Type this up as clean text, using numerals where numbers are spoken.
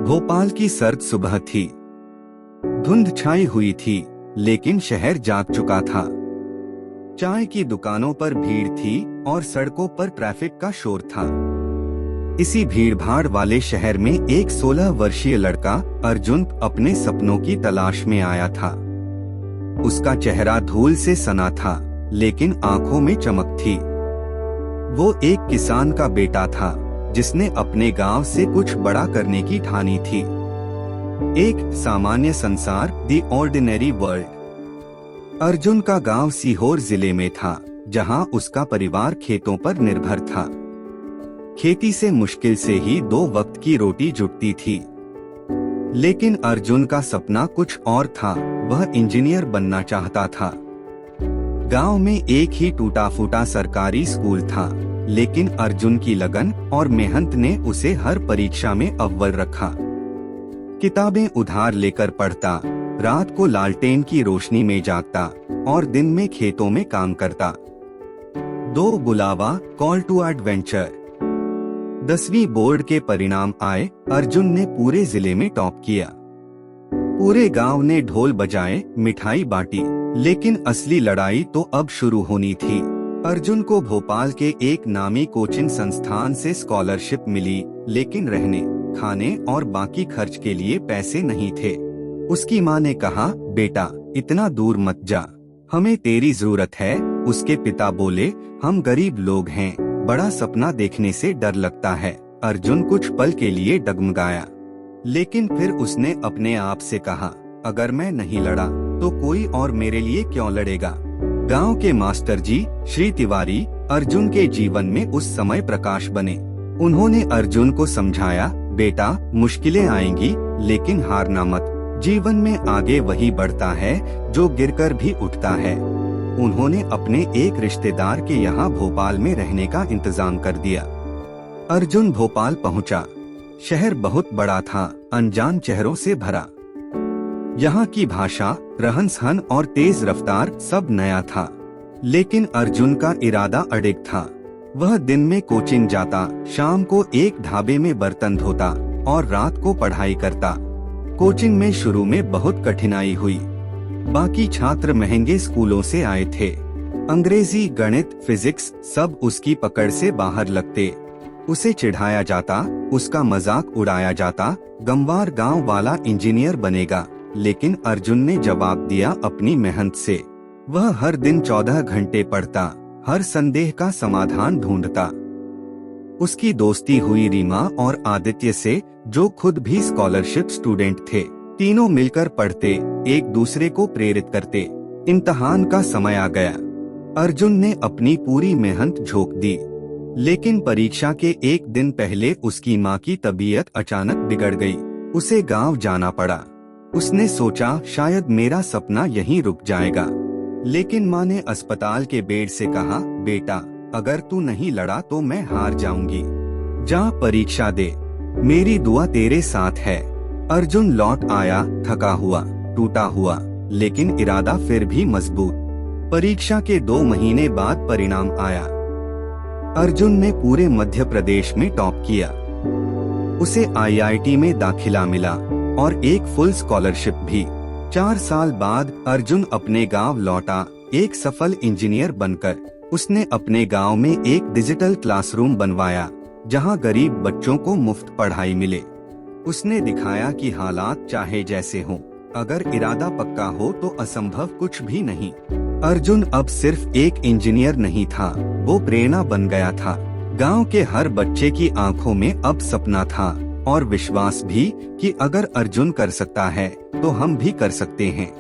भोपाल की सर्द सुबह थी। धुंध छाई हुई थी, लेकिन शहर जाग चुका था। चाय की दुकानों पर भीड़ थी और सड़कों पर ट्रैफिक का शोर था। इसी भीड़भाड़ वाले शहर में एक 16 वर्षीय लड़का अर्जुन अपने सपनों की तलाश में आया था। उसका चेहरा धूल से सना था, लेकिन आंखों में चमक थी। वो एक किसान का बेटा था, जिसने अपने गांव से कुछ बड़ा करने की ठानी थी। एक सामान्य संसार, दी ऑर्डिनरी वर्ल्ड। अर्जुन का गांव सीहोर जिले में था, जहां उसका परिवार खेतों पर निर्भर था। खेती से मुश्किल से ही 2 वक्त की रोटी जुटती थी। लेकिन अर्जुन का सपना कुछ और था। वह इंजीनियर बनना चाहता था। गांव में एक ही टूटा फूटा सरकारी स्कूल था, लेकिन अर्जुन की लगन और मेहनत ने उसे हर परीक्षा में अव्वल रखा। किताबें उधार लेकर पढ़ता, रात को लालटेन की रोशनी में जागता और दिन में खेतों में काम करता। 2 बुलावा, कॉल टू एडवेंचर। 10वीं बोर्ड के परिणाम आए। अर्जुन ने पूरे जिले में टॉप किया। पूरे गांव ने ढोल बजाए, मिठाई बांटी, लेकिन असली लड़ाई तो अब शुरू होनी थी। अर्जुन को भोपाल के एक नामी कोचिंग संस्थान से स्कॉलरशिप मिली, लेकिन रहने, खाने और बाकी खर्च के लिए पैसे नहीं थे। उसकी माँ ने कहा, बेटा इतना दूर मत जा, हमें तेरी जरूरत है। उसके पिता बोले, हम गरीब लोग हैं, बड़ा सपना देखने से डर लगता है। अर्जुन कुछ पल के लिए डगमगाया, लेकिन फिर उसने अपने आप से कहा, अगर मैं नहीं लड़ा तो कोई और मेरे लिए क्यों लड़ेगा। गांव के मास्टर जी, श्री तिवारी, अर्जुन के जीवन में उस समय प्रकाश बने। उन्होंने अर्जुन को समझाया, बेटा मुश्किलें आएंगी, लेकिन हारना मत। जीवन में आगे वही बढ़ता है जो गिरकर भी उठता है। उन्होंने अपने एक रिश्तेदार के यहाँ भोपाल में रहने का इंतजाम कर दिया। अर्जुन भोपाल पहुँचा। शहर बहुत बड़ा था, अनजान चेहरों से भरा। यहाँ की भाषा, रहन सहन और तेज रफ्तार सब नया था। लेकिन अर्जुन का इरादा अडिग था। वह दिन में कोचिंग जाता, शाम को एक ढाबे में बर्तन धोता और रात को पढ़ाई करता। कोचिंग में शुरू में बहुत कठिनाई हुई। बाकी छात्र महंगे स्कूलों से आए थे। अंग्रेजी, गणित, फिजिक्स सब उसकी पकड़ से बाहर लगते। उसे चिढ़ाया जाता, उसका मजाक उड़ाया जाता। गंवार गांव वाला इंजीनियर बनेगा, लेकिन अर्जुन ने जवाब दिया अपनी मेहनत से। वह हर दिन 14 घंटे पढ़ता, हर संदेह का समाधान ढूंढता। उसकी दोस्ती हुई रीमा और आदित्य से, जो खुद भी स्कॉलरशिप स्टूडेंट थे। तीनों मिलकर पढ़ते, एक दूसरे को प्रेरित करते। इम्तिहान का समय आ गया। अर्जुन ने अपनी पूरी मेहनत झोंक दी, लेकिन परीक्षा के एक दिन पहले उसकी माँ की तबीयत अचानक बिगड़ गई। उसे गांव जाना पड़ा। उसने सोचा, शायद मेरा सपना यहीं रुक जाएगा। लेकिन माँ ने अस्पताल के बेड से कहा, बेटा अगर तू नहीं लड़ा तो मैं हार जाऊंगी। जा परीक्षा दे, मेरी दुआ तेरे साथ है। अर्जुन लौट आया, थका हुआ, टूटा हुआ, लेकिन इरादा फिर भी मजबूत। परीक्षा के 2 महीने बाद परिणाम आया। अर्जुन ने पूरे मध्य प्रदेश में टॉप किया। उसे IIT में दाखिला मिला और एक फुल स्कॉलरशिप भी। 4 साल बाद अर्जुन अपने गांव लौटा, एक सफल इंजीनियर बनकर। उसने अपने गांव में एक डिजिटल क्लासरूम बनवाया, जहां गरीब बच्चों को मुफ्त पढ़ाई मिले। उसने दिखाया कि हालात चाहे जैसे हों, अगर इरादा पक्का हो तो असंभव कुछ भी नहीं। अर्जुन अब सिर्फ एक इंजीनियर नहीं था, वो प्रेरणा बन गया था। गांव के हर बच्चे की आंखों में अब सपना था और विश्वास भी कि अगर अर्जुन कर सकता है तो हम भी कर सकते हैं।